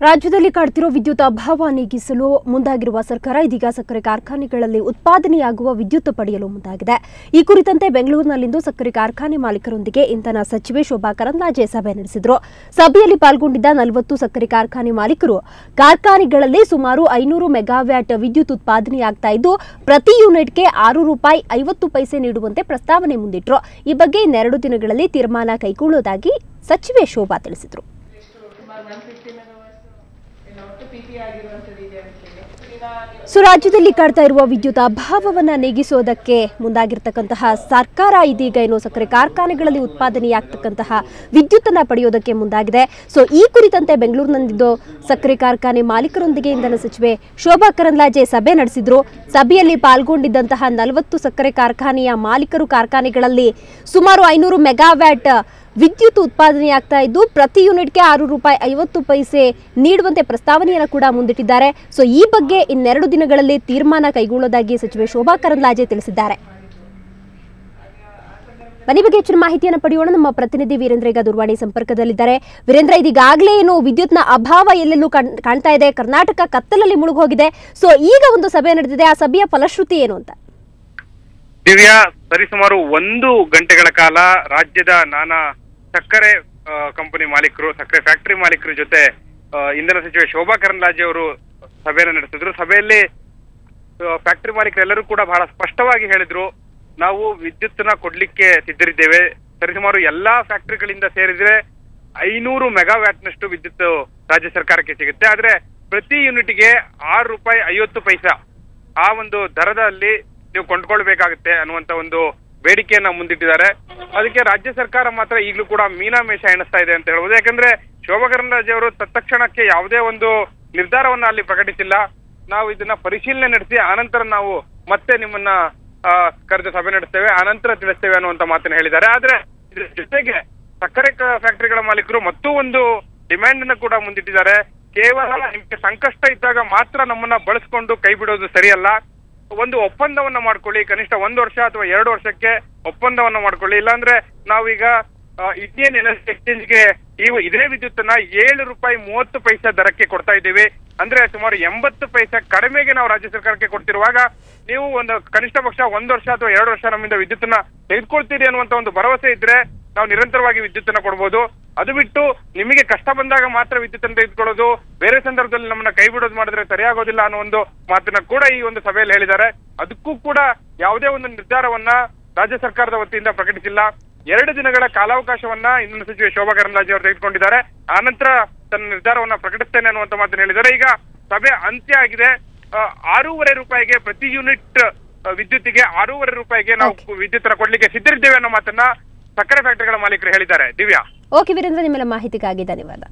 ರಾಜ್ಯದಲ್ಲಿ ಕಾಡ್ತಿರೋ ವಿದ್ಯುತ್ ಅಭಾವ ನೀಗಿಸಲು ಮುಂದಾಗಿರುವ ಸರ್ಕಾರ ಇದೀಗ ಸಕ್ಕರೆ ಕಾರ್ಖಾನೆಗಳಲ್ಲಿ ಉತ್ಪಾದನೆಯಾಗುವ ವಿದ್ಯುತ್ ಪಡೆಯಲು ಮುಂದಾಗಿದೆ. ಈ ಕುರಿತಂತೆ ಬೆಂಗಳೂರಿನಲ್ಲಿಂದು ಸಕ್ಕರೆ ಕಾರ್ಖಾನೆ ಮಾಲೀಕರೊಂದಿಗೆ ಇಂಧನ ಸಚಿವೆ ಶೋಭಾ ಕರಂದ್ಲಾಜೆ ಸಭೆ ನಡೆಸಿದರು. ಸಭೆಯಲ್ಲಿ ಪಾಲ್ಗೊಂಡಿದ್ದ 40 ಸಕ್ಕರೆ ಕಾರ್ಖಾನೆ ಮಾಲೀಕರು ಕಾರ್ಖಾನೆಗಳಲ್ಲಿ ಸುಮಾರು 500 ಮೆಗಾವ್ಯಾಟ್ ವಿದ್ಯುತ್ ಉತ್ಪಾದನೆಯಾಗ್ತಾ ಇದ್ದು ಪ್ರತಿ ಯೂನಿಟ್ಗೆ ₹6.50 ನೀಡುವಂತೆ ಪ್ರಸ್ತಾವನೆ ಮುಂದಿಟ್ಟರು. ಈ ಬಗ್ಗೆ ಇನ್ನೆರಡು ದಿನಗಳಲ್ಲಿ ತೀರ್ಮಾನ ಕೈಗೊಳ್ಳುವುದಾಗಿ ಸಚಿವೆ ಶೋಭಾ ತಿಳಿಸಿದರು. ರಾಜ್ಯದಲ್ಲಿ ಕಾಡ್ತಾ ಇರುವ ವಿದ್ಯುತ್ ಅಭಾವವನ್ನು ನೀಗಿಸೋದಕ್ಕೆ ಮುಂದಾಗಿರ್ತಕ್ಕಂತಹ ಸರ್ಕಾರ ಇದೀಗ ಏನು ಸಕ್ಕರೆ ಕಾರ್ಖಾನೆಗಳಲ್ಲಿ ಉತ್ಪಾದನೆಯಾಗ್ತಕ್ಕಂತಹ ವಿದ್ಯುತ್ತನ್ನು ಪಡೆಯೋದಕ್ಕೆ ಮುಂದಾಗಿದೆ. ಈ ಕುರಿತಂತೆ ಬೆಂಗಳೂರಿನಲ್ಲಿಂದು ಸಕ್ಕರೆ ಕಾರ್ಖಾನೆ ಮಾಲೀಕರೊಂದಿಗೆ ಇಂಧನ ಸಚಿವೆ ಶೋಭಾ ಕರಂದ್ಲಾಜೆ ಸಭೆ ನಡೆಸಿದ್ರು. ಸಭೆಯಲ್ಲಿ ಪಾಲ್ಗೊಂಡಿದ್ದಂತಹ 40 ಸಕ್ಕರೆ ಕಾರ್ಖಾನೆಯ ಮಾಲೀಕರು ಕಾರ್ಖಾನೆಗಳಲ್ಲಿ ಸುಮಾರು 500 ಮೆಗಾವ್ಯಾಟ್ ವಿದ್ಯುತ್ ಉತ್ಪಾದನೆಯಾಗ್ತಾ ಇದ್ದು ಪ್ರತಿ ಯೂನಿಟ್ಗೆ ₹6.50 ನೀಡುವಂತೆ ಪ್ರಸ್ತಾವನೆಯನ್ನು ಕೂಡ ಮುಂದಿಟ್ಟಿದ್ದಾರೆ. ಈ ಬಗ್ಗೆ ಇನ್ನೆರಡು ದಿನಗಳಲ್ಲಿ ತೀರ್ಮಾನ ಕೈಗೊಳ್ಳುವುದಾಗಿ ಸಚಿವೆ ಶೋಭಾ ಕರಂದ್ಲಾಜೆ ತಿಳಿಸಿದ್ದಾರೆ. ಬನ್ನಿ ಬಗ್ಗೆ ಹೆಚ್ಚಿನ ಮಾಹಿತಿಯನ್ನು ಪಡೆಯೋಣ. ನಮ್ಮ ಪ್ರತಿನಿಧಿ ವೀರೇಂದ್ರ ಈಗ ದೂರವಾಣಿ ಸಂಪರ್ಕದಲ್ಲಿದ್ದಾರೆ. ವೀರೇಂದ್ರ, ಇದೀಗಾಗಲೇ ಏನು ವಿದ್ಯುತ್ನ ಅಭಾವ ಎಲ್ಲೆಲ್ಲೂ ಕಾಣ್ತಾ ಇದೆ, ಕರ್ನಾಟಕ ಕತ್ತಲಲ್ಲಿ ಮುಳುಗೋಗಿದೆ. ಈಗ ಒಂದು ಸಭೆ ನಡೆದಿದೆ, ಆ ಸಭೆಯ ಫಲಶ್ರುತಿ ಏನು ಅಂತ? ದಿವ್ಯಾ, ಸರಿಸುಮಾರು 1 ಗಂಟೆಗಳ ಕಾಲ ರಾಜ್ಯದ ನಾನಾ ಸಕ್ಕರೆ ಕಂಪನಿ ಮಾಲೀಕರು, ಸಕ್ಕರೆ ಫ್ಯಾಕ್ಟರಿ ಮಾಲೀಕರ ಜೊತೆ ಇಂಧನ ಸಚಿವೆ ಶೋಭಾ ಕರಂದ್ಲಾಜೆ ಅವರು ಸಭೆಯನ್ನು ನಡೆಸಿದ್ರು. ಸಭೆಯಲ್ಲಿ ಫ್ಯಾಕ್ಟರಿ ಮಾಲೀಕರೆಲ್ಲರೂ ಕೂಡ ಬಹಳ ಸ್ಪಷ್ಟವಾಗಿ ಹೇಳಿದ್ರು, ನಾವು ವಿದ್ಯುತ್ನ ಕೊಡ್ಲಿಕ್ಕೆ ಸಿದ್ಧರಿದ್ದೇವೆ. ಸರಿಸುಮಾರು ಎಲ್ಲಾ ಫ್ಯಾಕ್ಟರಿಗಳಿಂದ ಸೇರಿದ್ರೆ 500 ಮೆಗಾವ್ಯಾಟ್ನಷ್ಟು ವಿದ್ಯುತ್ ರಾಜ್ಯ ಸರ್ಕಾರಕ್ಕೆ ಸಿಗುತ್ತೆ. ಆದ್ರೆ ಪ್ರತಿ ಯೂನಿಟ್ಗೆ ₹6.50 ಆ ಒಂದು ದರದಲ್ಲಿ ನೀವು ಕೊಂಡ್ಕೊಳ್ಬೇಕಾಗುತ್ತೆ ಅನ್ನುವಂತ ಒಂದು ಬೇಡಿಕೆಯನ್ನ ಮುಂದಿಟ್ಟಿದ್ದಾರೆ. ಅದಕ್ಕೆ ರಾಜ್ಯ ಸರ್ಕಾರ ಮಾತ್ರ ಈಗಲೂ ಕೂಡ ಮೀನಾಮೇಷ ಎಣಿಸ್ತಾ ಇದೆ ಅಂತ ಹೇಳ್ಬೋದು. ಯಾಕಂದ್ರೆ ಶೋಭಾ ಕರಂದ್ಲಾಜೆ ಅವರು ತತ್ಕ್ಷಣಕ್ಕೆ ಯಾವುದೇ ಒಂದು ನಿರ್ಧಾರವನ್ನ ಅಲ್ಲಿ ಪ್ರಕಟಿಸಿಲ್ಲ. ನಾವು ಇದನ್ನ ಪರಿಶೀಲನೆ ನಡೆಸಿ ಆನಂತರ ನಾವು ಮತ್ತೆ ನಿಮ್ಮನ್ನ ಕರೆದು ಸಭೆ ನಡೆಸ್ತೇವೆ, ಆನಂತರ ತಿಳಿಸ್ತೇವೆ ಅನ್ನುವಂತ ಮಾತನ್ನ ಹೇಳಿದ್ದಾರೆ. ಆದ್ರೆ ಇದ್ರ ಜೊತೆಗೆ ಸಕ್ಕರೆ ಫ್ಯಾಕ್ಟರಿಗಳ ಮಾಲೀಕರು ಮತ್ತೂ ಒಂದು ಡಿಮ್ಯಾಂಡ್ ಅನ್ನ ಕೂಡ ಮುಂದಿಟ್ಟಿದ್ದಾರೆ. ಕೇವಲ ನಿಮ್ಗೆ ಸಂಕಷ್ಟ ಇದ್ದಾಗ ಮಾತ್ರ ನಮ್ಮನ್ನ ಬಳಸ್ಕೊಂಡು ಕೈ ಬಿಡೋದು ಸರಿಯಲ್ಲ. ಒಂದು ಒಪ್ಪಂದವನ್ನ ಮಾಡ್ಕೊಳ್ಳಿ, ಕನಿಷ್ಠ 1 ವರ್ಷ ಅಥವಾ 2 ವರ್ಷಕ್ಕೆ ಒಪ್ಪಂದವನ್ನ ಮಾಡ್ಕೊಳ್ಳಿ. ಇಲ್ಲಾಂದ್ರೆ ನಾವೀಗ ಇಂಡಿಯನ್ ಎನರ್ಜಿ ಎಕ್ಸ್ಚೇಂಜ್ಗೆ ಇದೇ ವಿದ್ಯುತ್ತನ್ನ ₹7.30 ದರಕ್ಕೆ ಕೊಡ್ತಾ ಇದ್ದೀವಿ. ಅಂದ್ರೆ ಸುಮಾರು 80 ಪೈಸೆ ಕಡಿಮೆಗೆ ನಾವು ರಾಜ್ಯ ಸರ್ಕಾರಕ್ಕೆ ಕೊಡ್ತಿರುವಾಗ ನೀವು ಒಂದು ಕನಿಷ್ಠ ಪಕ್ಷ 1 ವರ್ಷ ಅಥವಾ 2 ವರ್ಷ ನಮ್ಮಿಂದ ವಿದ್ಯುತ್ತನ್ನ ತೆಗೆದುಕೊಳ್ತೀರಿ ಅನ್ನುವಂತ ಒಂದು ಭರವಸೆ ಇದ್ರೆ ನಾವು ನಿರಂತರವಾಗಿ ವಿದ್ಯುತ್ತನ್ನ ಕೊಡ್ಬೋದು. ಅದು ಬಿಟ್ಟು ನಿಮಗೆ ಕಷ್ಟ ಬಂದಾಗ ಮಾತ್ರ ವಿದ್ಯುತ್ತನ್ನು ತೆಗೆದುಕೊಳ್ಳೋದು, ಬೇರೆ ಸಂದರ್ಭದಲ್ಲಿ ನಮ್ಮನ್ನ ಕೈ ಬಿಡೋದು ಮಾಡಿದ್ರೆ ಸರಿಯಾಗೋದಿಲ್ಲ ಅನ್ನೋ ಒಂದು ಮಾತನ್ನ ಕೂಡ ಈ ಒಂದು ಸಭೆಯಲ್ಲಿ ಹೇಳಿದ್ದಾರೆ. ಅದಕ್ಕೂ ಕೂಡ ಯಾವುದೇ ಒಂದು ನಿರ್ಧಾರವನ್ನ ರಾಜ್ಯ ಸರ್ಕಾರದ ವತಿಯಿಂದ ಪ್ರಕಟಿಸಿಲ್ಲ. 2 ದಿನಗಳ ಕಾಲಾವಕಾಶವನ್ನ ಇಂಧನ ಸಚಿವೆ ಶೋಭಾ ಕರಂದ್ಲಾಜೆ ಅವರು ತೆಗೆದುಕೊಂಡಿದ್ದಾರೆ. ಆನಂತರ ತನ್ನ ನಿರ್ಧಾರವನ್ನ ಪ್ರಕಟಿಸ್ತೇನೆ ಅನ್ನುವಂತ ಮಾತನ್ನ ಹೇಳಿದ್ದಾರೆ. ಈಗ ಸಭೆ ಅಂತ್ಯ ಆಗಿದೆ. ₹6.50 ಪ್ರತಿ ಯೂನಿಟ್ ವಿದ್ಯುತ್ತಿಗೆ ₹6.50 ನಾವು ವಿದ್ಯುತ್ತನ್ನ ಕೊಡ್ಲಿಕ್ಕೆ ಸಿದ್ಧರಿದ್ದೇವೆ ಅನ್ನೋ ಮಾತನ್ನ ಸಕ್ಕರೆ ಫ್ಯಾಕ್ಟರಿಗಳ ಮಾಲೀಕರು ಹೇಳಿದ್ದಾರೆ. ದಿವ್ಯಾ. ಓಕೆ ವೀರೇಂದ್ರ, ನಿಮ್ಮೆಲ್ಲ ಮಾಹಿತಿಗಾಗಿ ಧನ್ಯವಾದ.